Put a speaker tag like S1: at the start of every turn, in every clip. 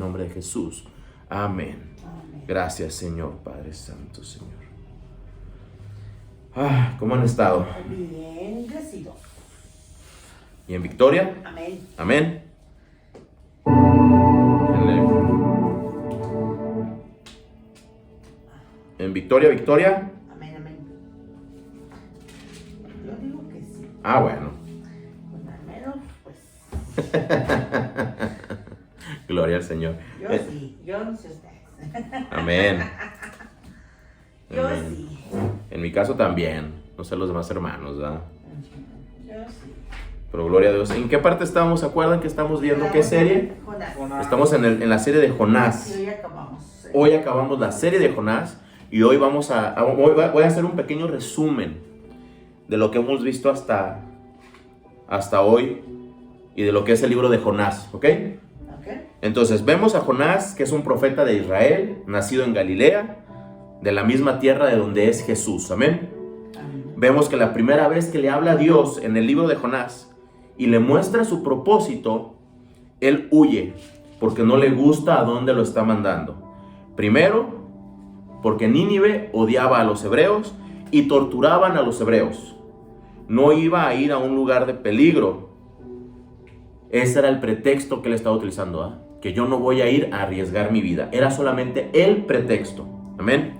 S1: nombre de Jesús. Amén. Gracias, Señor, Padre Santo, Señor. ¿Cómo han estado?
S2: Bien, bendecido.
S1: ¿Y en victoria?
S2: Amén.
S1: Amén. En victoria, victoria.
S2: Amén, amén. Yo digo que sí.
S1: Bueno.
S2: Pues al menos, pues.
S1: Gloria al Señor.
S2: Yo sí, yo no sé ustedes.
S1: Amén.
S2: Yo
S1: Amén.
S2: sí.
S1: En mi caso también. No sé los demás hermanos, ¿verdad?
S2: Yo sí.
S1: Pero gloria a Dios. ¿En qué parte estamos? ¿Se acuerdan que estamos viendo qué serie?
S2: Jonás.
S1: Estamos en la serie de Jonás.
S2: Sí, hoy acabamos.
S1: Hoy acabamos la serie de Jonás y hoy voy a hacer un pequeño resumen de lo que hemos visto hasta hoy y de lo que es el libro de Jonás, ¿ok? Entonces vemos a Jonás, que es un profeta de Israel, nacido en Galilea, de la misma tierra de donde es Jesús, amén. Vemos que la primera vez que le habla a Dios en el libro de Jonás y le muestra su propósito, él huye porque no le gusta a dónde lo está mandando. Primero, porque Nínive odiaba a los hebreos y torturaban a los hebreos. No iba a ir a un lugar de peligro. Ese era el pretexto que él estaba utilizando, que yo no voy a ir a arriesgar mi vida. Era solamente el pretexto, amén.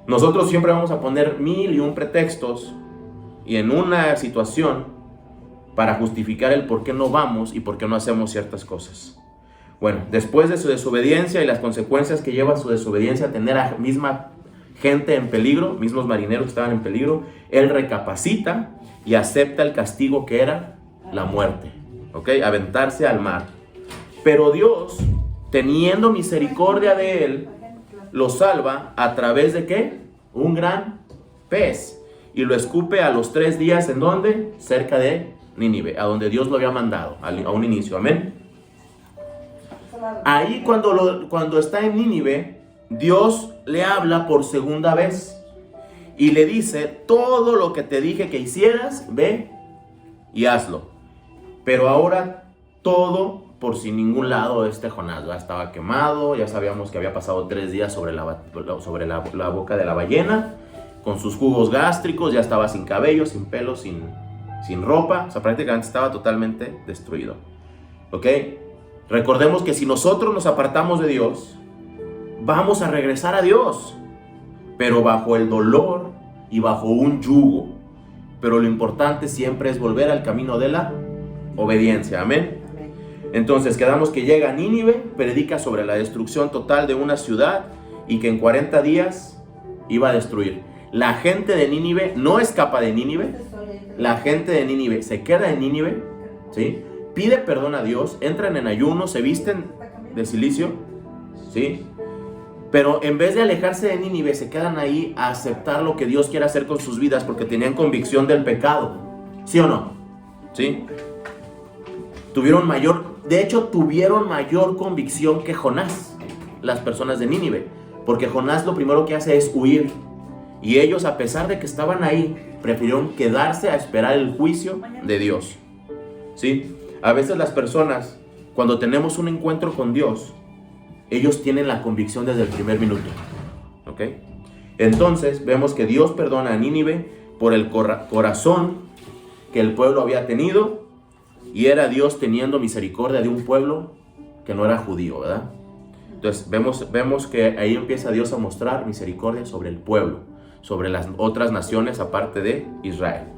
S1: Nosotros siempre vamos a poner 1001 pretextos y en una situación para justificar el por qué no vamos y por qué no hacemos ciertas cosas. Bueno, después de su desobediencia y las consecuencias que lleva su desobediencia, tener a misma gente en peligro, mismos marineros que estaban en peligro, él recapacita y acepta el castigo que era la muerte, ¿ok? Aventarse al mar. Pero Dios, teniendo misericordia de él, lo salva a través de ¿qué? Un gran pez. Y lo escupe a los 3 días, ¿en dónde? Cerca de Nínive, a donde Dios lo había mandado, a un inicio, amén. Ahí cuando está en Nínive, Dios le habla por segunda vez y le dice: todo lo que te dije que hicieras, ve y hazlo. Pero ahora todo por sin ningún lado. Jonás ya estaba quemado, ya sabíamos que había pasado 3 días sobre la boca de la ballena, con sus jugos gástricos, ya estaba sin cabello, sin pelo, sin ropa, o sea, prácticamente estaba totalmente destruido, ¿ok? Recordemos que si nosotros nos apartamos de Dios, vamos a regresar a Dios, pero bajo el dolor y bajo un yugo. Pero lo importante siempre es volver al camino de la obediencia, amén. Entonces quedamos que llega a Nínive, predica sobre la destrucción total de una ciudad y que en 40 días iba a destruir. La gente de Nínive no escapa de Nínive, la gente de Nínive se queda en Nínive, ¿sí? Pide perdón a Dios, entran en ayuno, se visten de cilicio, ¿sí? Pero en vez de alejarse de Nínive, se quedan ahí a aceptar lo que Dios quiere hacer con sus vidas porque tenían convicción del pecado, ¿sí o no? ¿Sí? Tuvieron mayor convicción que Jonás, las personas de Nínive, porque Jonás lo primero que hace es huir. Y ellos, a pesar de que estaban ahí, prefirieron quedarse a esperar el juicio de Dios, ¿sí? A veces las personas, cuando tenemos un encuentro con Dios, ellos tienen la convicción desde el primer minuto, ¿ok? Entonces vemos que Dios perdona a Nínive por el corazón que el pueblo había tenido, y era Dios teniendo misericordia de un pueblo que no era judío, ¿verdad? Entonces vemos que ahí empieza Dios a mostrar misericordia sobre el pueblo, sobre las otras naciones aparte de Israel.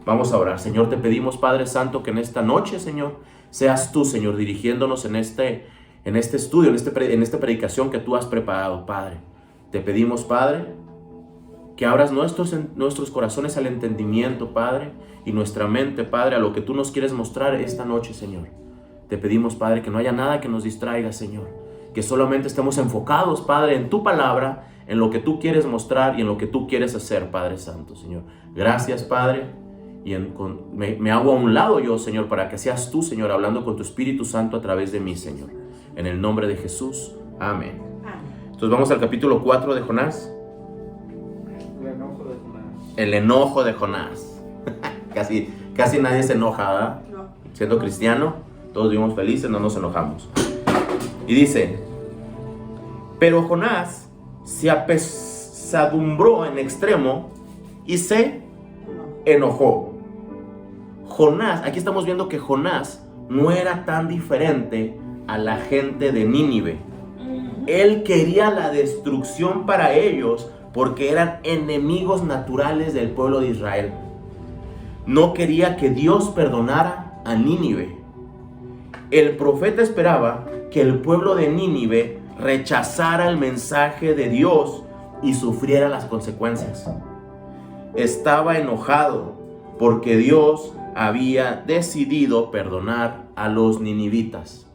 S1: Vamos a orar. Señor, te pedimos, Padre Santo, que en esta noche, Señor, seas tú, Señor, dirigiéndonos en este estudio, en esta predicación que tú has preparado, Padre. Te pedimos, Padre, que abras nuestros corazones al entendimiento, Padre, y nuestra mente, Padre, a lo que tú nos quieres mostrar esta noche, Señor. Te pedimos, Padre, que no haya nada que nos distraiga, Señor, que solamente estemos enfocados, Padre, en tu palabra, en lo que tú quieres mostrar y en lo que tú quieres hacer, Padre Santo, Señor. Gracias, Padre, y me hago a un lado yo, Señor, para que seas tú, Señor, hablando con tu Espíritu Santo a través de mí, Señor. En el nombre de Jesús, amén. Entonces vamos al capítulo 4 de Jonás. El enojo de Jonás. Casi nadie se enoja, ¿verdad?
S2: No.
S1: Siendo cristiano, todos vivimos felices, no nos enojamos. Y dice, pero Jonás se apesadumbró en extremo y se enojó. Jonás, aquí estamos viendo que Jonás no era tan diferente a la gente de Nínive. Él quería la destrucción para ellos porque eran enemigos naturales del pueblo de Israel. No quería que Dios perdonara a Nínive. El profeta esperaba que el pueblo de Nínive rechazara el mensaje de Dios y sufriera las consecuencias. Estaba enojado porque Dios había decidido perdonar a los ninivitas.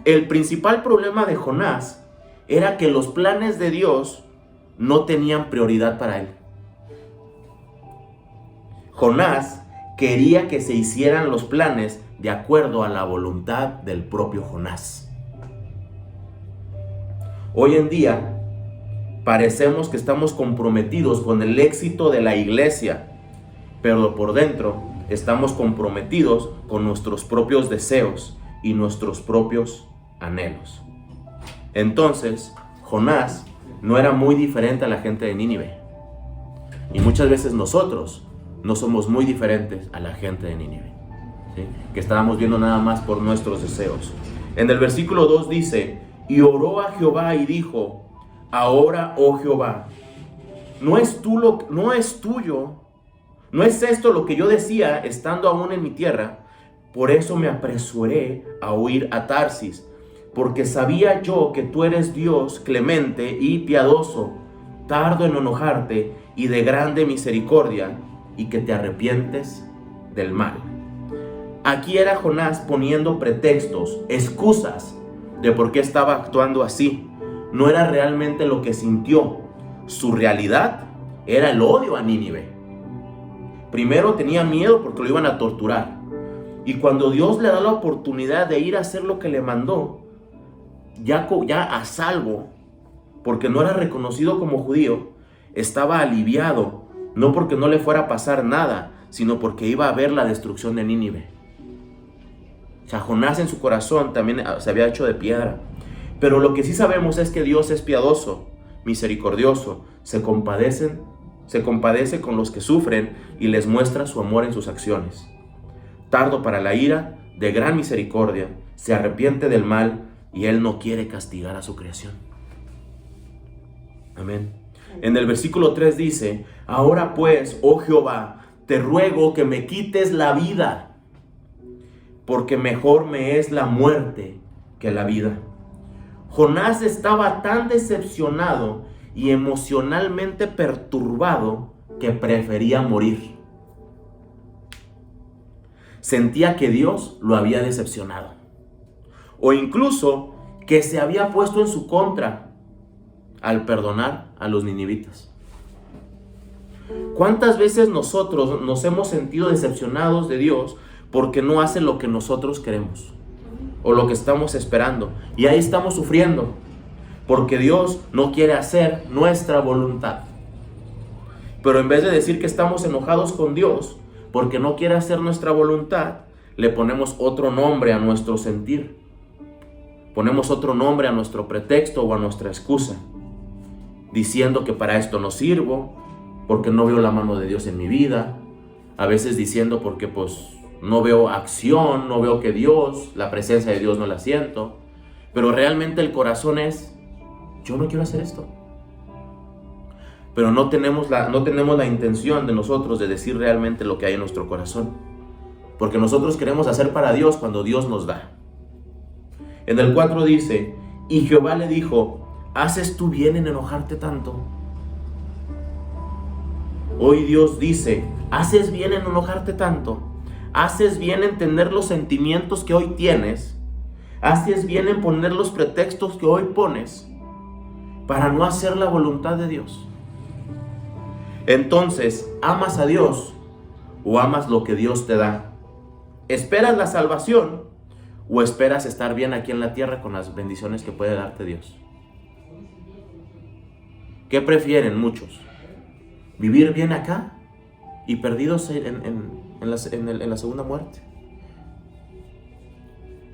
S1: El principal problema de Jonás era que los planes de Dios no tenían prioridad para él. Jonás quería que se hicieran los planes de acuerdo a la voluntad del propio Jonás. Hoy en día parecemos que estamos comprometidos con el éxito de la iglesia, pero por dentro estamos comprometidos con nuestros propios deseos y nuestros propios anhelos. Entonces, Jonás no era muy diferente a la gente de Nínive. Y muchas veces nosotros no somos muy diferentes a la gente de Nínive, ¿sí? Que estábamos viendo nada más por nuestros deseos. En el versículo 2 dice, y oró a Jehová y dijo, ahora, oh Jehová, no es esto lo que yo decía estando aún en mi tierra. Por eso me apresuré a huir a Tarsis, porque sabía yo que tú eres Dios clemente y piadoso, tardo en enojarte y de grande misericordia, y que te arrepientes del mal. Aquí era Jonás poniendo pretextos, excusas de por qué estaba actuando así. No era realmente lo que sintió. Su realidad era el odio a Nínive. Primero tenía miedo porque lo iban a torturar. Y cuando Dios le da la oportunidad de ir a hacer lo que le mandó, ya a salvo, porque no era reconocido como judío, estaba aliviado, no porque no le fuera a pasar nada, sino porque iba a ver la destrucción de Nínive. O sea, Jonás en su corazón también se había hecho de piedra. Pero lo que sí sabemos es que Dios es piadoso, misericordioso, se compadece con los que sufren y les muestra su amor en sus acciones. Tardo para la ira, de gran misericordia, se arrepiente del mal y Él no quiere castigar a su creación. Amén. En el versículo 3 dice, ahora pues, oh Jehová, te ruego que me quites la vida, porque mejor me es la muerte que la vida. Jonás estaba tan decepcionado y emocionalmente perturbado que prefería morir. Sentía que Dios lo había decepcionado, o incluso que se había puesto en su contra al perdonar a los ninivitas. ¿Cuántas veces nosotros nos hemos sentido decepcionados de Dios porque no hace lo que nosotros queremos o lo que estamos esperando? Y ahí estamos sufriendo porque Dios no quiere hacer nuestra voluntad. Pero en vez de decir que estamos enojados con Dios porque no quiere hacer nuestra voluntad, le ponemos otro nombre a nuestro sentir. Ponemos otro nombre a nuestro pretexto o a nuestra excusa, diciendo que para esto no sirvo, porque no veo la mano de Dios en mi vida. A veces diciendo porque pues no veo acción, no veo que Dios, la presencia de Dios no la siento. Pero realmente el corazón es, yo no quiero hacer esto. Pero no tenemos la intención de nosotros de decir realmente lo que hay en nuestro corazón. Porque nosotros queremos hacer para Dios cuando Dios nos da. En el 4 dice, y Jehová le dijo, ¿haces tú bien en enojarte tanto? Hoy Dios dice, ¿haces bien en enojarte tanto? ¿Haces bien en tener los sentimientos que hoy tienes? ¿Haces bien en poner los pretextos que hoy pones para no hacer la voluntad de Dios? Entonces, ¿amas a Dios o amas lo que Dios te da? ¿Esperas la salvación o esperas estar bien aquí en la tierra con las bendiciones que puede darte Dios? ¿Qué prefieren muchos? ¿Vivir bien acá y perdidos en la segunda muerte?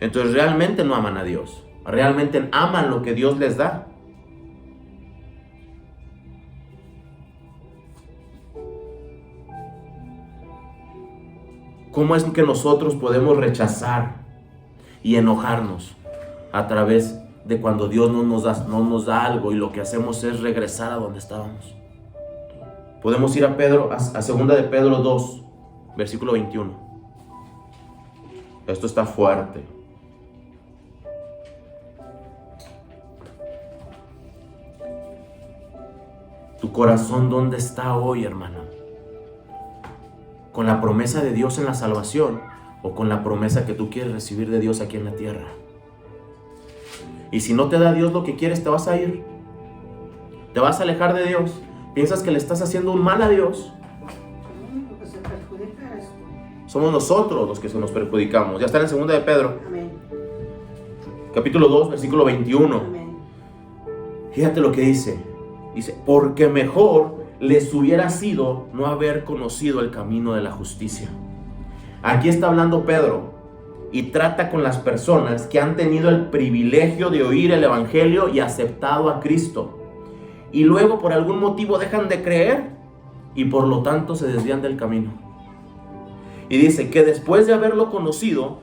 S1: Entonces realmente no aman a Dios. ¿Realmente aman lo que Dios les da? ¿Cómo es que nosotros podemos rechazar y enojarnos a través de cuando Dios no nos da algo y lo que hacemos es regresar a donde estábamos? Podemos ir a 2 de Pedro 2, versículo 21. Esto está fuerte. ¿Tu corazón dónde está hoy, hermano? ¿Con la promesa de Dios en la salvación o con la promesa que tú quieres recibir de Dios aquí en la tierra? Y si no te da Dios lo que quieres, te vas a ir. Te vas a alejar de Dios. Piensas que le estás haciendo un mal a Dios.
S2: Lo que se perjudica es
S1: Somos nosotros los que se nos perjudicamos. Ya está en 2 de Pedro,
S2: amén.
S1: capítulo 2, versículo 21.
S2: Amén.
S1: Fíjate lo que dice. Dice, porque mejor les hubiera sido no haber conocido el camino de la justicia. Aquí está hablando Pedro y trata con las personas que han tenido el privilegio de oír el evangelio y aceptado a Cristo. Y luego por algún motivo dejan de creer y por lo tanto se desvían del camino. Y dice que después de haberlo conocido,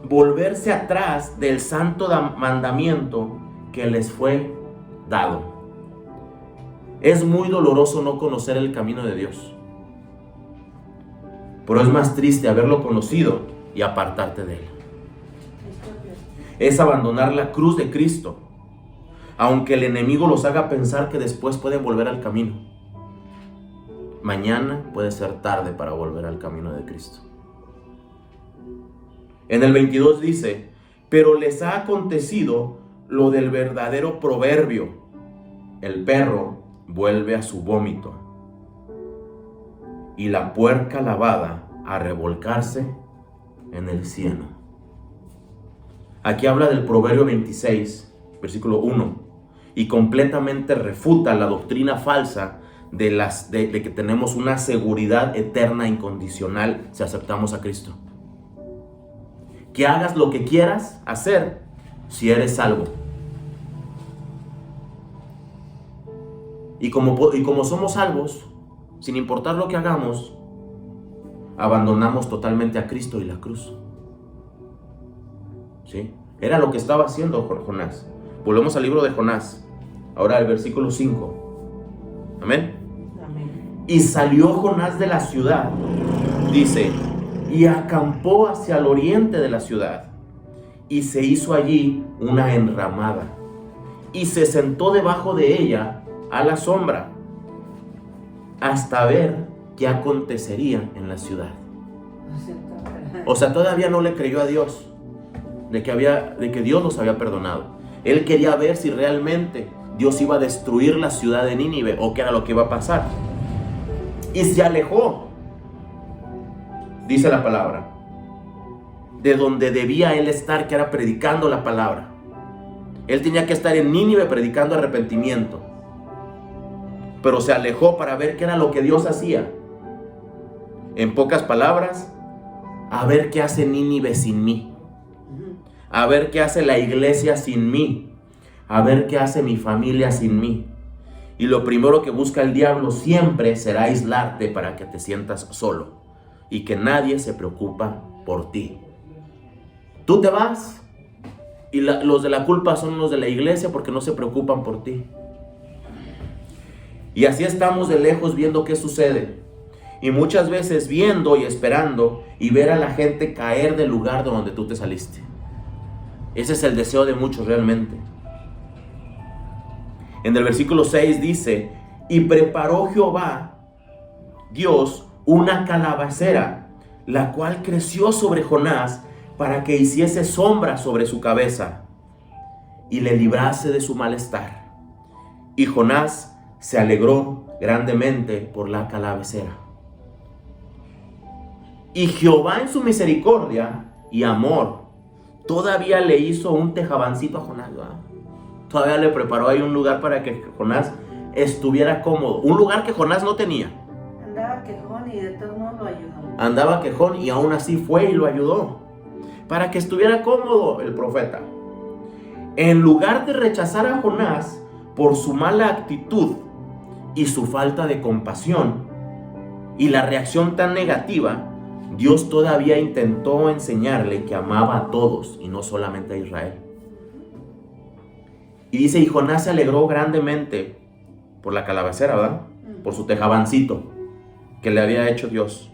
S1: volverse atrás del santo mandamiento que les fue dado. Es muy doloroso no conocer el camino de Dios, pero es más triste haberlo conocido y apartarte de él. Es abandonar la cruz de Cristo, aunque el enemigo los haga pensar que después pueden volver al camino. Mañana puede ser tarde para volver al camino de Cristo. En el 22 dice, pero les ha acontecido lo del verdadero proverbio: el perro vuelve a su vómito y la puerca lavada a revolcarse en el cieno. Aquí habla del proverbio 26, versículo 1, y completamente refuta la doctrina falsa de que tenemos una seguridad eterna incondicional si aceptamos a Cristo. Que hagas lo que quieras hacer si eres salvo. Y como somos salvos, sin importar lo que hagamos, abandonamos totalmente a Cristo y la cruz. ¿Sí? Era lo que estaba haciendo Jonás. Volvemos al libro de Jonás. Ahora el versículo 5. Amén.
S2: Amén.
S1: Y salió Jonás de la ciudad, dice, y acampó hacia el oriente de la ciudad, y se hizo allí una enramada, y se sentó debajo de ella a la sombra, hasta ver qué acontecería en la ciudad. O sea, todavía no le creyó a Dios de que Dios los había perdonado. Él quería ver si realmente Dios iba a destruir la ciudad de Nínive o qué era lo que iba a pasar. Y se alejó, dice la palabra, de donde debía él estar, que era predicando la palabra. Él tenía que estar en Nínive predicando arrepentimiento, pero se alejó para ver qué era lo que Dios hacía. En pocas palabras, a ver qué hace Nínive sin mí, a ver qué hace la iglesia sin mí, a ver qué hace mi familia sin mí. Y lo primero que busca el diablo siempre será aislarte para que te sientas solo y que nadie se preocupa por ti. Tú te vas y los de la culpa son los de la iglesia porque no se preocupan por ti. Y así estamos de lejos viendo qué sucede. Y muchas veces viendo y esperando y ver a la gente caer del lugar de donde tú te saliste. Ese es el deseo de muchos realmente. En el versículo 6 dice, y preparó Jehová, Dios, una calabacera, la cual creció sobre Jonás para que hiciese sombra sobre su cabeza y le librase de su malestar. Y Jonás se alegró grandemente por la calabacera. Y Jehová en su misericordia y amor todavía le hizo un tejabancito a Jonás, ¿verdad? Todavía le preparó ahí un lugar para que Jonás estuviera cómodo. Un lugar que Jonás no tenía.
S2: Andaba quejón y de todos modos lo ayudó.
S1: Andaba quejón y aún así fue y lo ayudó. Para que estuviera cómodo el profeta. en lugar de rechazar a Jonás por su mala actitud y su falta de compasión y la reacción tan negativa, Dios todavía intentó enseñarle que amaba a todos y no solamente a Israel. Y dice, y Jonás se alegró grandemente por la calabacera, ¿verdad? Por su tejabancito que le había hecho Dios.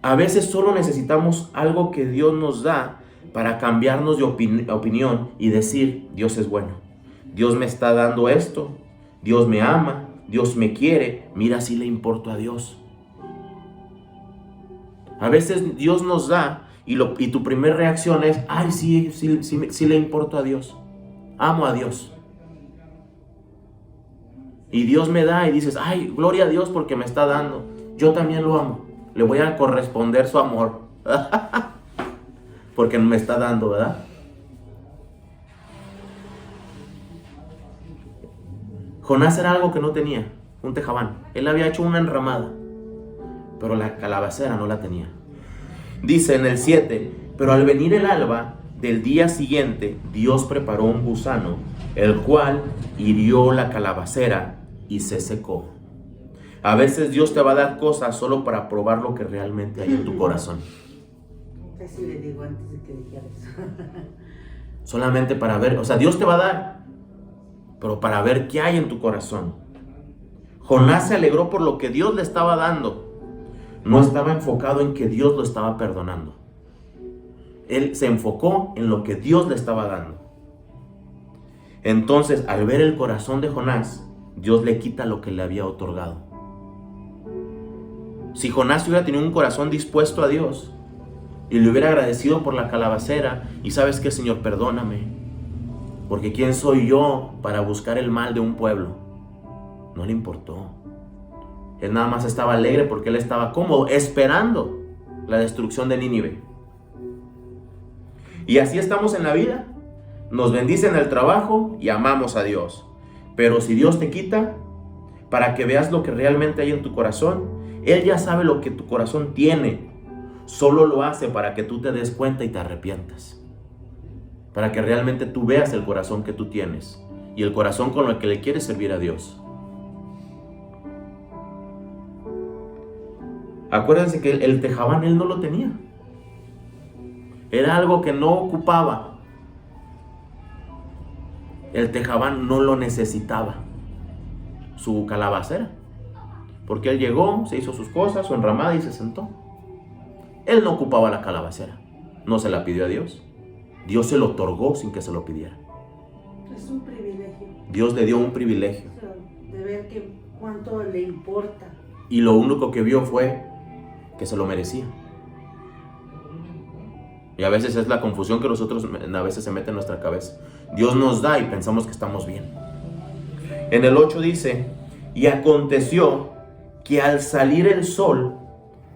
S1: A veces solo necesitamos algo que Dios nos da para cambiarnos de opinión y decir, Dios es bueno. Dios me está dando esto. Dios me ama. Dios me quiere. Mira, sí le importo a Dios. A veces Dios nos da y tu primera reacción es, ay, sí le importo a Dios. Amo a Dios. Y Dios me da y dices, ay, gloria a Dios porque me está dando. Yo también lo amo. Le voy a corresponder su amor. Porque me está dando, ¿verdad? Jonás era algo que no tenía, un tejabán. Él había hecho una enramada, pero la calabacera no la tenía. Dice en el 7, pero al venir el alba del día siguiente, Dios preparó un gusano, el cual hirió la calabacera y se secó. A veces Dios te va a dar cosas solo para probar lo que realmente hay en tu corazón.
S2: Casi le digo antes de que dijeras.
S1: Solamente para ver, o sea, Dios te va a dar, pero para ver qué hay en tu corazón. Jonás se alegró por lo que Dios le estaba dando. No estaba enfocado en que Dios lo estaba perdonando. Él se enfocó en lo que Dios le estaba dando. Entonces, al ver el corazón de Jonás, Dios le quita lo que le había otorgado. Si Jonás hubiera tenido un corazón dispuesto a Dios y le hubiera agradecido por la calabacera, y sabes qué, Señor, perdóname, porque ¿quién soy yo para buscar el mal de un pueblo? No le importó. Él nada más estaba alegre porque él estaba cómodo, esperando la destrucción de Nínive. Y así estamos en la vida. Nos bendice en el trabajo y amamos a Dios. Pero si Dios te quita, para que veas lo que realmente hay en tu corazón, Él ya sabe lo que tu corazón tiene. Solo lo hace para que tú te des cuenta y te arrepientas. Para que realmente tú veas el corazón que tú tienes y el corazón con el que le quieres servir a Dios. Acuérdense que el tejabán él no lo tenía. Era algo que no ocupaba. El tejabán no lo necesitaba, su calabacera, porque él llegó, se hizo sus cosas, su enramada y se sentó. Él no ocupaba la calabacera, no se la pidió a Dios. Dios se lo otorgó sin que se lo pidiera.
S2: Es un privilegio.
S1: Dios le dio un privilegio.
S2: O sea, de ver que cuánto le importa.
S1: Y lo único que vio fue que se lo merecía. Y a veces es la confusión que nosotros a veces se mete en nuestra cabeza. Dios nos da y pensamos que estamos bien. En el 8 dice, y aconteció que al salir el sol,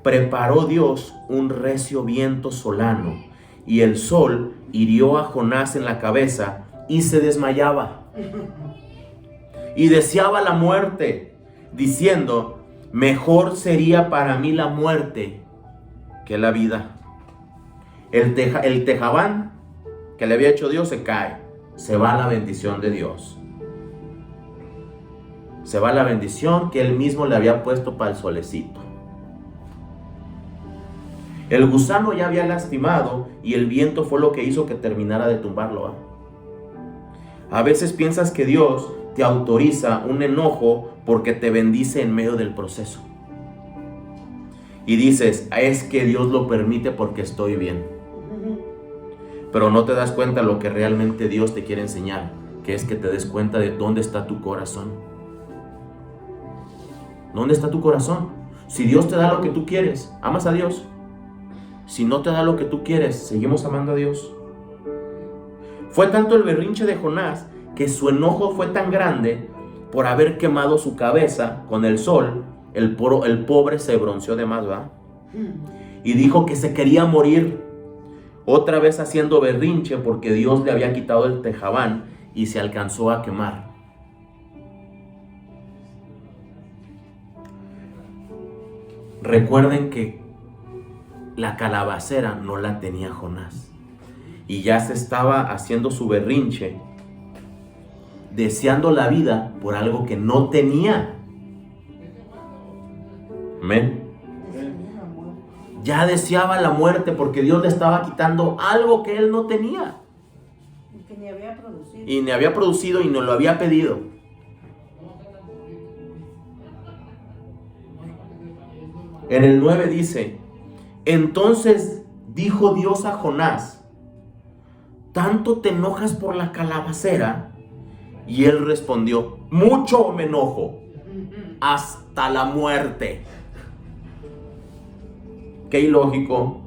S1: preparó Dios un recio viento solano, y el sol hirió a Jonás en la cabeza y se desmayaba. Y deseaba la muerte, diciendo, mejor sería para mí la muerte que la vida. El tejabán que le había hecho Dios se cae. Se va la bendición de Dios. Se va la bendición que Él mismo le había puesto para el solecito. El gusano ya había lastimado y el viento fue lo que hizo que terminara de tumbarlo, ¿eh? A veces piensas que Dios te autoriza un enojo porque te bendice en medio del proceso. Y dices, es que Dios lo permite porque estoy bien. Pero no te das cuenta lo que realmente Dios te quiere enseñar, que es que te des cuenta de dónde está tu corazón. ¿Dónde está tu corazón? Si Dios te da lo que tú quieres, amas a Dios. Si no te da lo que tú quieres, seguimos amando a Dios. Fue tanto el berrinche de Jonás que su enojo fue tan grande por haber quemado su cabeza con el sol. El pobre se bronceó de más, ¿verdad? Y dijo que se quería morir. Otra vez haciendo berrinche porque Dios le había quitado el tejabán y se alcanzó a quemar. Recuerden que la calabacera no la tenía Jonás. Y ya se estaba haciendo su berrinche deseando la vida por algo que no tenía. Amén. Ya deseaba la muerte porque Dios le estaba quitando algo que él no tenía.
S2: Y que ni había producido.
S1: Y ni había producido y no lo había pedido. En el 9 dice: entonces dijo Dios a Jonás: ¿tanto te enojas por la calabacera? Y él respondió: mucho me enojo, hasta la muerte. Qué ilógico.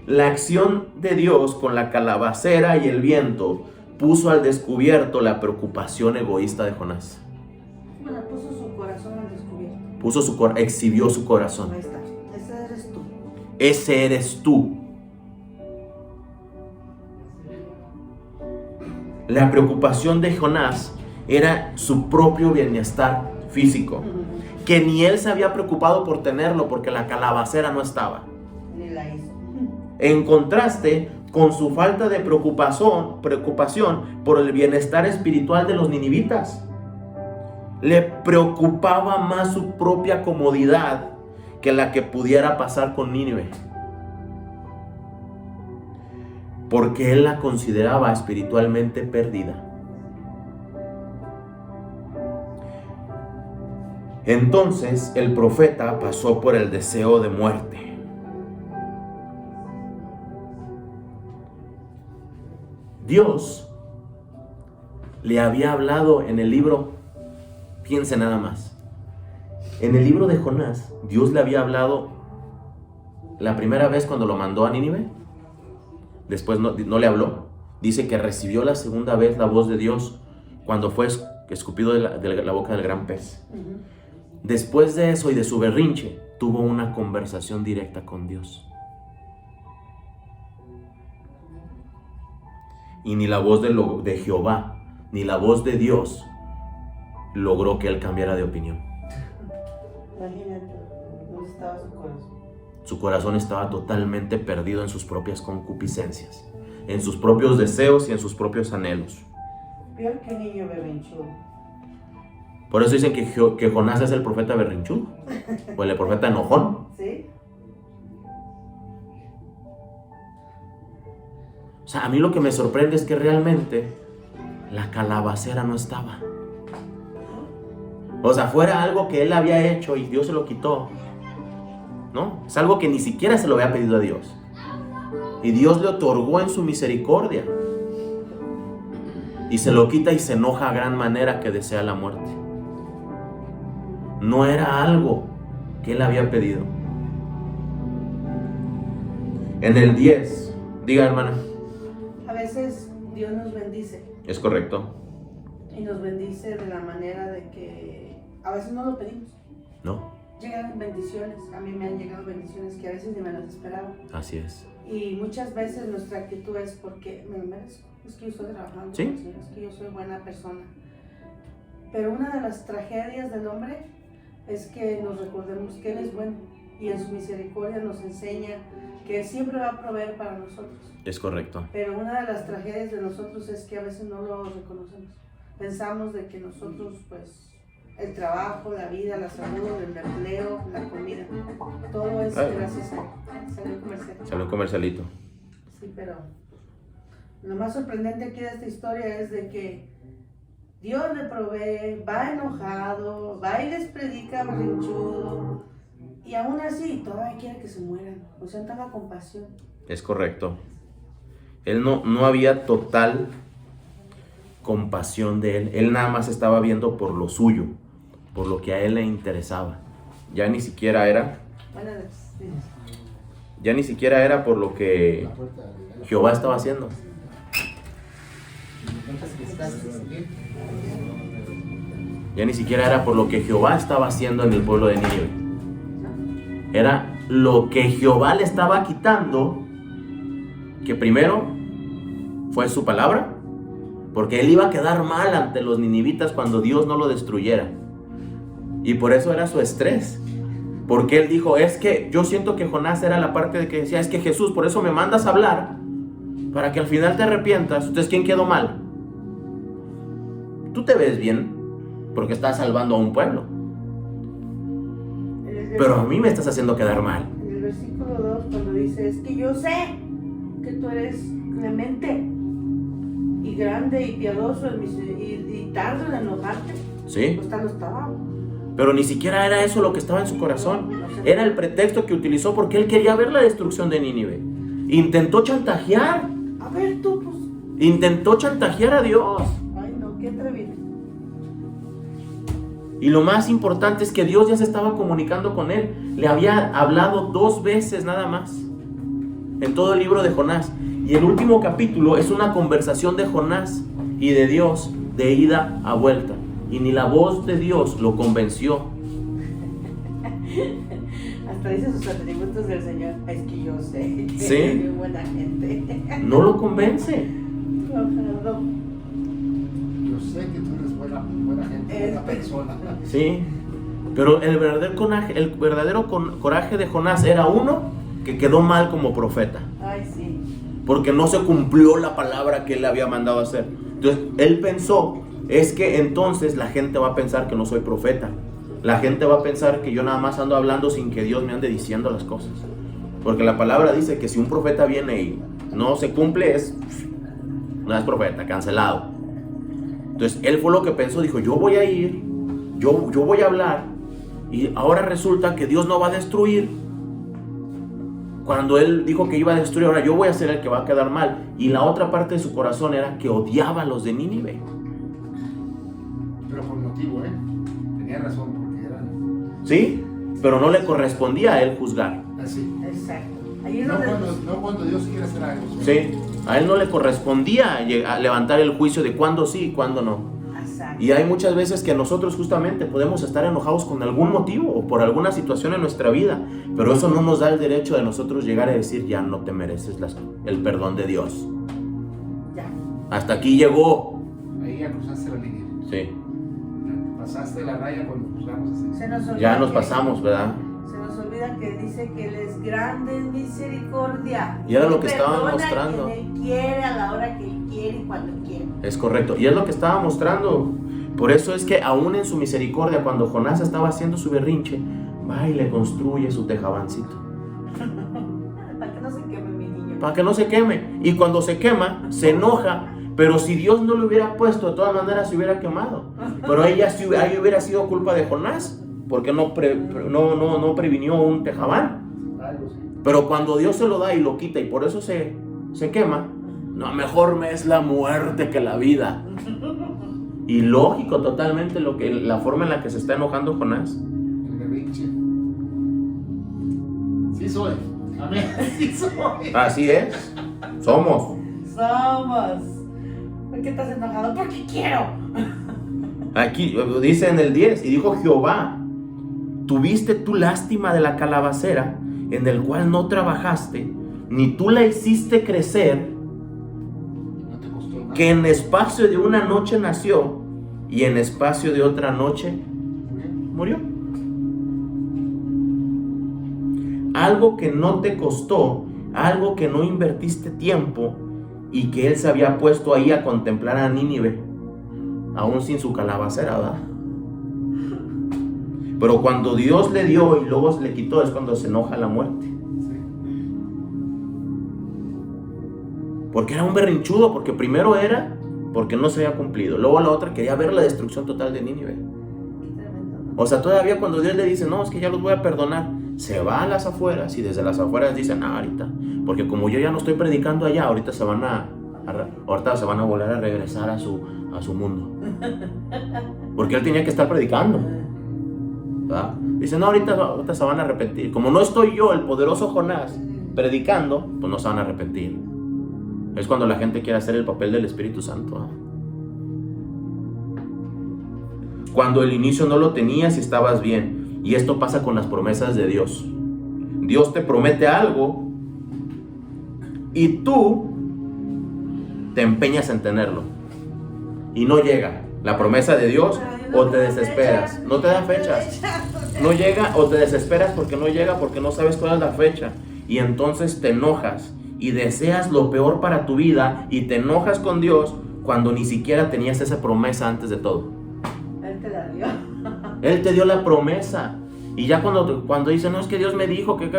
S1: La acción de Dios con la calabacera y el viento puso al descubierto la preocupación egoísta de Jonás.
S2: Bueno, puso su corazón al descubierto.
S1: Exhibió su corazón.
S2: Ahí está. Ese eres tú.
S1: Ese eres tú. La preocupación de Jonás era su propio bienestar físico, que ni él se había preocupado por tenerlo porque la calabacera no estaba.
S2: Ni la hizo.
S1: En contraste con su falta de preocupación por el bienestar espiritual de los ninivitas. Le preocupaba más su propia comodidad que la que pudiera pasar con Nínive, porque él la consideraba espiritualmente perdida. Entonces el profeta pasó por el deseo de muerte. Dios le había hablado en el libro, fíjense nada más, en el libro de Jonás, Dios le había hablado la primera vez cuando lo mandó a Nínive, después no le habló. Dice que recibió la segunda vez la voz de Dios cuando fue escupido de la boca del gran pez. Después de eso y de su berrinche, tuvo una conversación directa con Dios. Y ni la voz de Jehová, ni la voz de Dios logró que él cambiara de opinión.
S2: Imagínate, ¿dónde estaba su corazón?
S1: Su corazón estaba totalmente perdido en sus propias concupiscencias, en sus propios deseos y en sus propios anhelos.
S2: Peor que niño berrinchudo.
S1: Por eso dicen que Jonás es el profeta berrinchudo, o el profeta enojón.
S2: ¿Sí?
S1: O sea, a mí lo que me sorprende es que realmente la calabacera no estaba. O sea, fuera algo que él había hecho y Dios se lo quitó, ¿no? Es algo que ni siquiera se lo había pedido a Dios. Y Dios le otorgó en su misericordia. Y se lo quita y se enoja a gran manera que desea la muerte. No era algo que él había pedido. En el 10, diga hermana.
S2: A veces Dios nos bendice.
S1: Es correcto.
S2: Y nos bendice de la manera de que a veces no lo pedimos.
S1: No.
S2: Llegan bendiciones. A mí me han llegado bendiciones que a veces ni me las esperaba.
S1: Así es.
S2: Y muchas veces nuestra actitud es porque me lo merezco. Es que yo estoy trabajando.
S1: ¿Sí?
S2: Con el Señor, es que yo soy buena persona. Pero una de las tragedias del hombre es que nos recordemos que Él es bueno. Y en su misericordia nos enseña que Él siempre va a proveer para nosotros.
S1: Es correcto.
S2: Pero una de las tragedias de nosotros es que a veces no lo reconocemos. Pensamos de que nosotros, pues, el trabajo, la vida, la salud, el empleo, la comida, todo es gracias a Él. Salió comercial.
S1: Salió un comercialito.
S2: Sí, pero lo más sorprendente aquí de esta historia es de que Dios le provee, va enojado, va y les predica berrinchudo, y aún así todavía quiere que se mueran. O sea, tanta compasión.
S1: Es correcto. Él no había total compasión de él. Él nada más estaba viendo por lo suyo, por lo que a él le interesaba. Ya ni siquiera era por lo que Jehová estaba haciendo. Ya ni siquiera era por lo que Jehová estaba haciendo en el pueblo de Nínive. Era lo que Jehová le estaba quitando, que primero fue su palabra, porque él iba a quedar mal ante los ninivitas cuando Dios no lo destruyera. Y por eso era su estrés. Porque él dijo, es que yo siento que Jonás era la parte de que decía, es que Jesús, por eso me mandas a hablar, para que al final te arrepientas. Entonces, ¿quién quedó mal? tú te ves bien porque estás salvando a un pueblo, pero a mí me estás haciendo quedar mal.
S2: En el versículo 2, cuando dice, es que yo sé que tú eres clemente y grande y piadoso y tardo en enojarte.
S1: Sí.
S2: Pues tal no estaba.
S1: Pero ni siquiera era eso lo que estaba en su corazón. Era el pretexto que utilizó porque él quería ver la destrucción de Nínive. Intentó chantajear.
S2: A ver tú, pues.
S1: Intentó chantajear a Dios.
S2: Ay, no, qué atrevido.
S1: Y lo más importante es que Dios ya se estaba comunicando con él. Le había hablado 2 veces nada más en todo el libro de Jonás. Y el último capítulo es una conversación de Jonás y de Dios de ida a vuelta. Y ni la voz de Dios lo convenció.
S2: Hasta dice sus atributos del Señor. Es que yo sé que
S1: Sí.
S2: es muy buena gente.
S1: No lo convence.
S2: Enojado.
S3: Yo sé que tú eres buena gente, buena persona.
S1: Sí. Pero el verdadero coraje de Jonás era uno, que quedó mal como profeta.
S2: Ay, sí.
S1: Porque no se cumplió la palabra que él le había mandado a hacer. Entonces él pensó, es que entonces la gente va a pensar que no soy profeta. La gente va a pensar que yo nada más ando hablando sin que Dios me ande diciendo las cosas. Porque la palabra dice que si un profeta viene y no se cumple, no es profeta, cancelado. Entonces él fue lo que pensó, dijo, yo voy a ir, yo voy a hablar, y ahora resulta que Dios no va a destruir. Cuando él dijo que iba a destruir, ahora yo voy a ser el que va a quedar mal. Y la otra parte de su corazón era que odiaba a los de Nínive.
S3: Pero por motivo, tenía razón, porque eran
S1: ¿Sí? Pero no le correspondía a él juzgar.
S3: así.
S2: Exacto. Ahí es
S3: No
S2: donde...
S3: cuando Dios quiere hacer algo.
S1: ¿Sí? A él no le correspondía a levantar el juicio de cuándo sí y cuándo no.
S2: Exacto.
S1: Y hay muchas veces que nosotros justamente podemos estar enojados con algún motivo o por alguna situación en nuestra vida, pero eso no nos da el derecho de nosotros llegar a decir, ya no te mereces el perdón de Dios.
S2: Ya.
S1: Hasta aquí llegó.
S3: Ahí ya cruzaste la línea.
S1: Sí.
S3: Pasaste la raya cuando juzgamos así.
S2: Se nos olvida
S1: Ya nos
S2: que-
S1: pasamos, ¿verdad?
S2: Se nos olvida que dice que Él es grande en misericordia.
S1: Y era lo
S2: Él
S1: que estaba
S2: perdona
S1: mostrando.
S2: a quien Él quiere, a la hora que Él quiere y cuando Él quiere.
S1: Es correcto. Y es lo que estaba mostrando. Por eso es que aún en su misericordia, cuando Jonás estaba haciendo su berrinche, va y le construye su tejabancito.
S2: Para que no se queme mi niño.
S1: Para que no se queme. Y cuando se quema, se enoja. Pero si Dios no lo hubiera puesto, de todas maneras se hubiera quemado. Pero ahí hubiera sido culpa de Jonás, porque no previnió un tejabán.
S3: Algo sí.
S1: Pero cuando Dios se lo da y lo quita y por eso se quema, no, mejor me es la muerte que la vida. Y lógico totalmente la forma en la que se está enojando Jonás.
S3: El berrinche. Sí soy. Amén. Sí soy.
S1: Así es. Somos.
S2: Somos. ¿Por qué estás enojado? Porque quiero.
S1: Aquí dice en el 10, y dijo Jehová, tuviste tú lástima de la calabacera, en el cual no trabajaste, ni tú la hiciste crecer,
S3: No te costó nada.
S1: que en espacio de una noche nació, y en espacio de otra noche murió. Algo que no te costó, algo que no invertiste tiempo, y que él se había puesto ahí a contemplar a Nínive, aún sin su calabacera, ¿verdad? Pero cuando Dios le dio y luego le quitó, es cuando se enoja la muerte. Porque era un berrinchudo, porque primero era porque no se había cumplido, luego la otra quería ver la destrucción total de Nínive.
S2: Qué tremendo, ¿no?
S1: O sea, todavía cuando Dios le dice, no, es que ya los voy a perdonar, se va a las afueras y desde las afueras dicen, ahorita, porque como yo ya no estoy predicando allá, ahorita se van a volver a regresar a su mundo. Porque él tenía que estar predicando, ¿verdad? Dice, no, ahorita se van a arrepentir. Como no estoy yo, el poderoso Jonás, predicando, pues no se van a arrepentir. Es cuando la gente quiere hacer el papel del Espíritu Santo, ¿eh? Cuando el inicio no lo tenías y estabas bien. Y esto pasa con las promesas de Dios. Dios te promete algo y tú te empeñas en tenerlo y no llega la promesa de Dios, o te desesperas, no te da fechas, no llega, o te desesperas porque no llega, porque no sabes cuál es la fecha, y entonces te enojas y deseas lo peor para tu vida y te enojas con Dios cuando ni siquiera tenías esa promesa antes de todo?
S2: Él te la dio.
S1: Él te dio la promesa. Y ya cuando dice, no, es que Dios me dijo que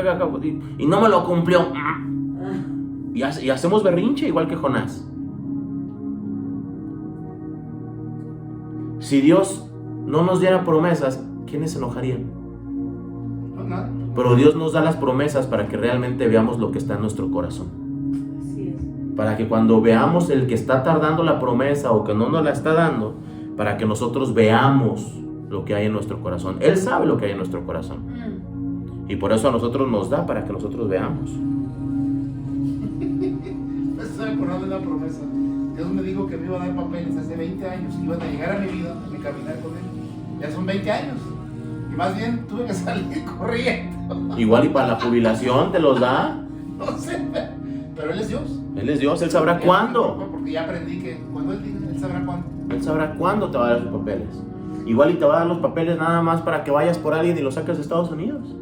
S1: y no me lo cumplió. Y hacemos berrinche igual que Jonás. Si Dios no nos diera promesas, ¿quiénes se enojarían?
S3: No, nada.
S1: Pero Dios nos da las promesas para que realmente veamos lo que está en nuestro corazón.
S2: Así es.
S1: Para que cuando veamos el que está tardando la promesa o que no nos la está dando, para que nosotros veamos lo que hay en nuestro corazón. Él sabe lo que hay en nuestro corazón. Y por eso a nosotros nos da, para que nosotros veamos.
S3: Me estoy acordando de una promesa. Dios me dijo que me iba a dar papeles hace 20 años, que iban a llegar a mi vida, a caminar con Él. Ya son 20 años. Y más bien tuve que salir corriendo.
S1: Igual y para la jubilación te los da.
S3: No sé, pero Él es Dios.
S1: Él es Dios, Él sabrá cuándo.
S3: Porque ya aprendí que cuando Él diga, Él sabrá cuándo.
S1: Él sabrá cuándo te va a dar los papeles. Igual y te va a dar los papeles nada más para que vayas por alguien y los saques de Estados Unidos.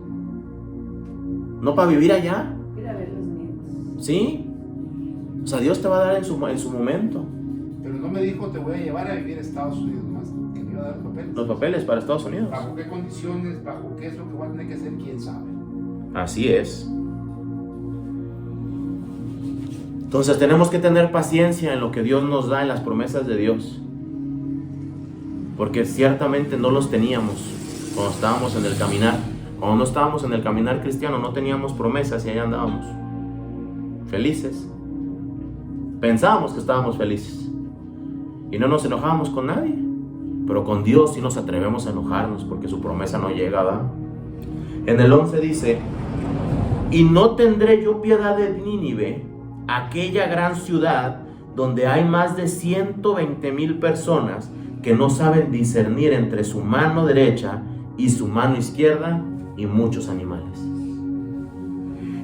S1: No para vivir allá.
S2: Ir a ver los nietos.
S1: ¿Sí? O sea, Dios te va a dar en su momento
S3: Pero no me dijo, te voy a llevar a vivir a Estados Unidos más, que me iba a dar
S1: los papeles para Estados Unidos.
S3: ¿Bajo qué condiciones? ¿Bajo qué es lo que voy a tener que hacer? ¿Quién sabe?
S1: Así es. Entonces tenemos que tener paciencia en lo que Dios nos da, en las promesas de Dios. Porque ciertamente no los teníamos cuando estábamos en el caminar. Cuando no estábamos en el caminar cristiano, no teníamos promesas y ahí andábamos. Felices. Pensábamos que estábamos felices. Y no nos enojábamos con nadie. Pero con Dios sí nos atrevemos a enojarnos porque su promesa no llega, ¿verdad? En el 11 dice: y no tendré yo piedad de Nínive, aquella gran ciudad donde hay más de 120,000 personas que no saben discernir entre su mano derecha y su mano izquierda, y muchos animales.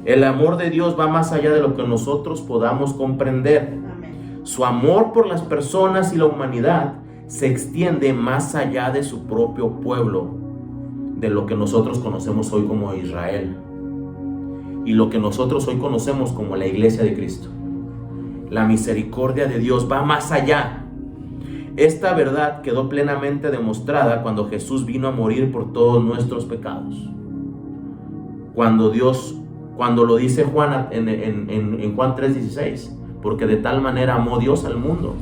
S1: El amor de Dios va más allá de lo que nosotros podamos comprender.
S2: Amén.
S1: Su amor por las personas y la humanidad se extiende más allá de su propio pueblo, de lo que nosotros conocemos hoy como Israel y lo que nosotros hoy conocemos como la Iglesia de Cristo. La misericordia de Dios va más allá. Esta verdad quedó plenamente demostrada cuando Jesús vino a morir por todos nuestros pecados. Cuando lo dice Juan en Juan 3:16, porque de tal manera amó Dios al mundo,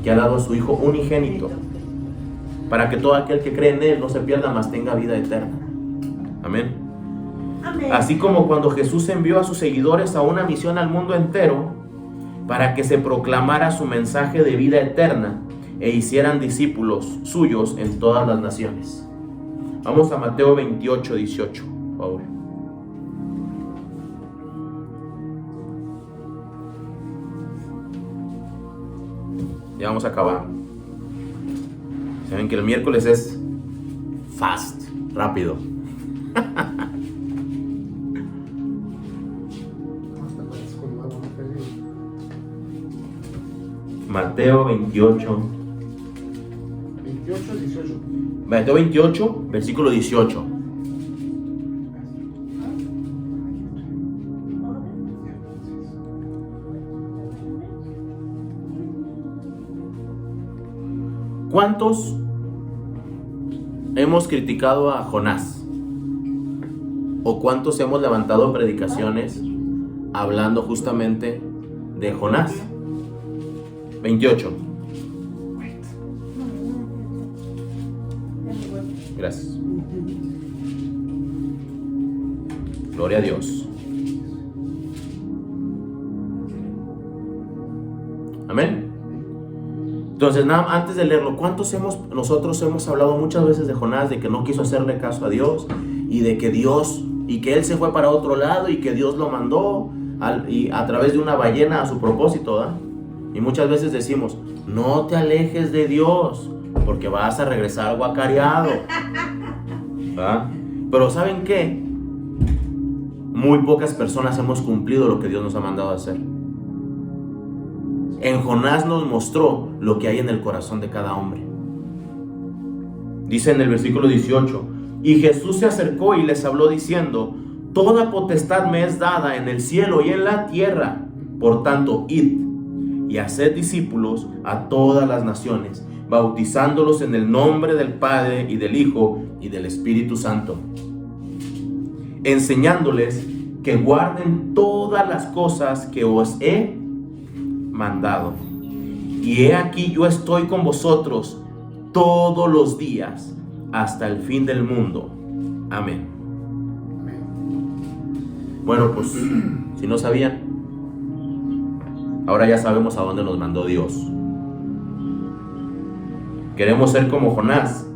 S1: que ha dado a su Hijo unigénito, para que todo aquel que cree en Él no se pierda, mas tenga vida eterna. Amén.
S2: Amén.
S1: Así como cuando Jesús envió a sus seguidores a una misión al mundo entero, para que se proclamara su mensaje de vida eterna, e hicieran discípulos suyos en todas las naciones. Vamos a Mateo 28:18, por favor. Ya vamos a acabar. Saben que el miércoles es fast, rápido. Mateo 28.
S3: 18.
S1: Mateo 28, versículo 18. ¿Cuántos hemos criticado a Jonás? ¿O cuántos hemos levantado predicaciones hablando justamente de Jonás? 28. Gracias. Gloria a Dios. Amén. Entonces, antes de leerlo, ¿cuántos nosotros hemos hablado muchas veces de Jonás, de que no quiso hacerle caso a Dios, y de que él se fue para otro lado y que Dios lo mandó a través de una ballena a su propósito, ¿verdad? Y muchas veces decimos, no te alejes de Dios, porque vas a regresar guacareado, ¿verdad? Pero ¿saben qué? Muy pocas personas hemos cumplido lo que Dios nos ha mandado a hacer. En Jonás nos mostró lo que hay en el corazón de cada hombre. Dice en el versículo 18: y Jesús se acercó y les habló diciendo: toda potestad me es dada en el cielo y en la tierra. Por tanto, id y haced discípulos a todas las naciones, bautizándolos en el nombre del Padre y del Hijo y del Espíritu Santo, enseñándoles que guarden todas las cosas que os he mandado. Y he aquí yo estoy con vosotros todos los días hasta el fin del mundo. Amén. Bueno, pues si no sabían, ahora ya sabemos a dónde nos mandó Dios. Queremos ser como Jonás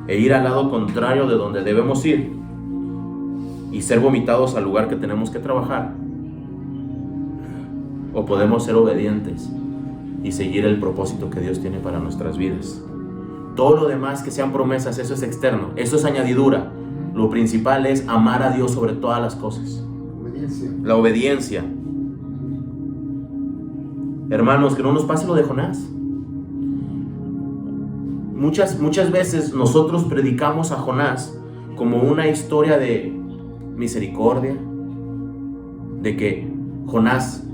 S1: e ir al lado contrario de donde debemos ir y ser vomitados al lugar que tenemos que trabajar, o podemos ser obedientes y seguir el propósito que Dios tiene para nuestras vidas. Todo lo demás que sean promesas, eso es externo, eso es añadidura. Lo principal es amar a Dios sobre todas las cosas.
S3: Obediencia.
S1: La obediencia. Hermanos, que no nos pase lo de Jonás. Muchas veces nosotros predicamos a Jonás como una historia de misericordia, de que Jonás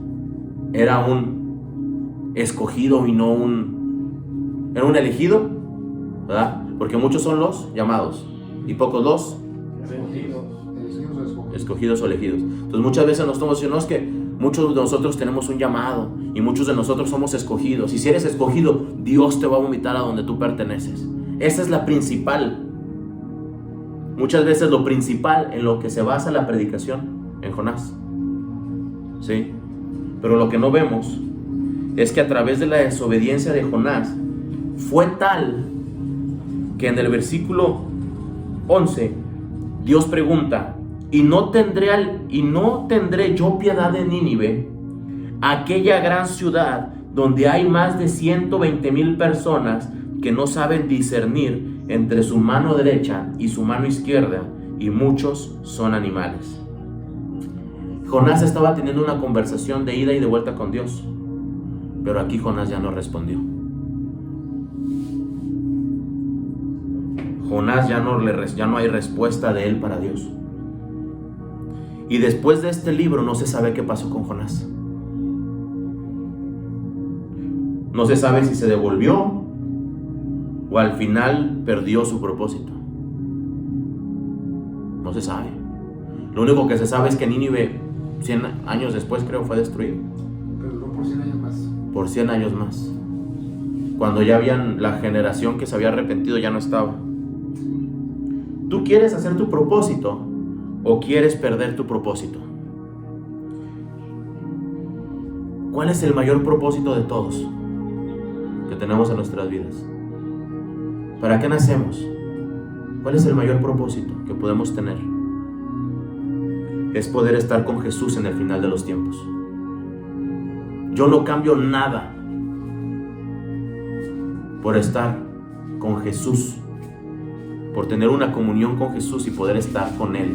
S1: era un escogido y no era un elegido, ¿verdad? Porque muchos son los llamados y pocos los escogidos o elegidos. Entonces muchas veces nos estamos diciendo, no, es que muchos de nosotros tenemos un llamado y muchos de nosotros somos escogidos, y si eres escogido, Dios te va a vomitar a donde tú perteneces. Esa es la principal, muchas veces lo principal en lo que se basa la predicación en Jonás, ¿sí? Pero lo que no vemos es que a través de la desobediencia de Jonás fue tal que en el versículo 11 Dios pregunta: ¿Y no tendré yo piedad de Nínive, aquella gran ciudad donde hay más de 120,000 personas que no saben discernir entre su mano derecha y su mano izquierda, y muchos son animales? Jonás estaba teniendo una conversación de ida y de vuelta con Dios, pero aquí Jonás ya no respondió. Jonás ya no hay respuesta de él para Dios. Y después de este libro no se sabe qué pasó con Jonás. No se sabe si se devolvió o al final perdió su propósito. No se sabe. Lo único que se sabe es que Nínive 100 años después, creo, fue destruido.
S3: Pero duró por 100 años más.
S1: Por 100 años más. Cuando ya la generación que se había arrepentido ya no estaba. ¿Tú quieres hacer tu propósito o quieres perder tu propósito? ¿Cuál es el mayor propósito de todos que tenemos en nuestras vidas? ¿Para qué nacemos? ¿Cuál es el mayor propósito que podemos tener? Es poder estar con Jesús en el final de los tiempos. Yo no cambio nada por estar con Jesús, por tener una comunión con Jesús y poder estar con Él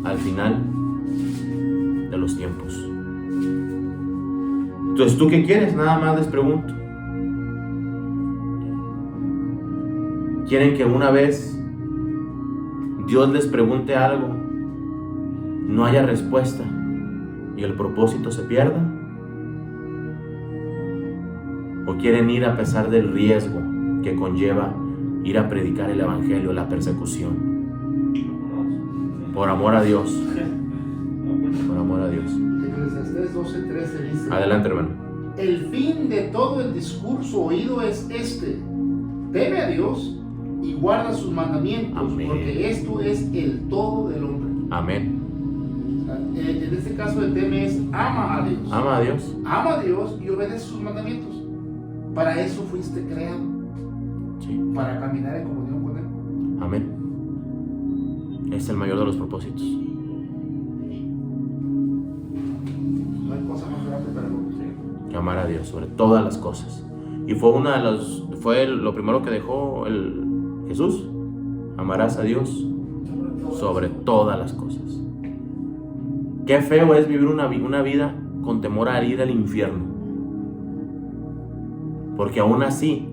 S1: al final de los tiempos. Entonces, ¿tú qué quieres? Nada más les pregunto. ¿Quieren que una vez Dios les pregunte algo, no haya respuesta y el propósito se pierda? ¿O quieren ir a pesar del riesgo que conlleva ir a predicar el evangelio, la persecución? Por amor a Dios. Por amor a Dios.
S3: Eclesiastés 12:13 dice:
S1: Adelante, hermano.
S3: El fin de todo el discurso oído es este: teme a Dios y guarda sus mandamientos. Amén. Porque esto es el todo del hombre.
S1: Amén.
S3: En este caso el teme es ama a Dios.
S1: Ama a Dios.
S3: Ama a Dios y obedece sus mandamientos. Para eso fuiste creado.
S1: Sí.
S3: Para caminar en comunión con Él.
S1: Amén. Es el mayor de los propósitos.
S3: No hay cosa más grande para el hombre.
S1: Amar a Dios sobre todas las cosas. Y fue lo primero que dejó Jesús. Amarás a Dios sobre todas las cosas. Qué feo es vivir una vida con temor a ir al infierno. Porque aún así,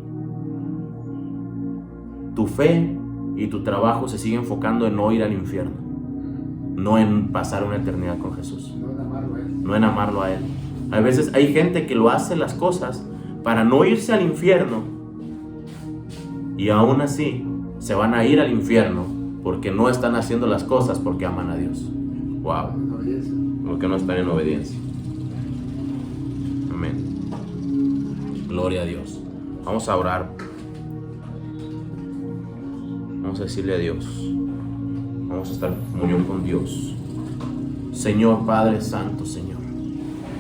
S1: tu fe y tu trabajo se sigue enfocando en no ir al infierno, no en pasar una eternidad con Jesús,
S3: No en amarlo a Él.
S1: no en amarlo a Él. A veces hay gente que lo hace las cosas para no irse al infierno, y aún así se van a ir al infierno porque no están haciendo las cosas porque aman a Dios. Wow, porque no están en obediencia. Amén. Gloria a Dios. Vamos a orar. Vamos a decirle a Dios. Vamos a estar en comunión con Dios. Señor Padre Santo, Señor.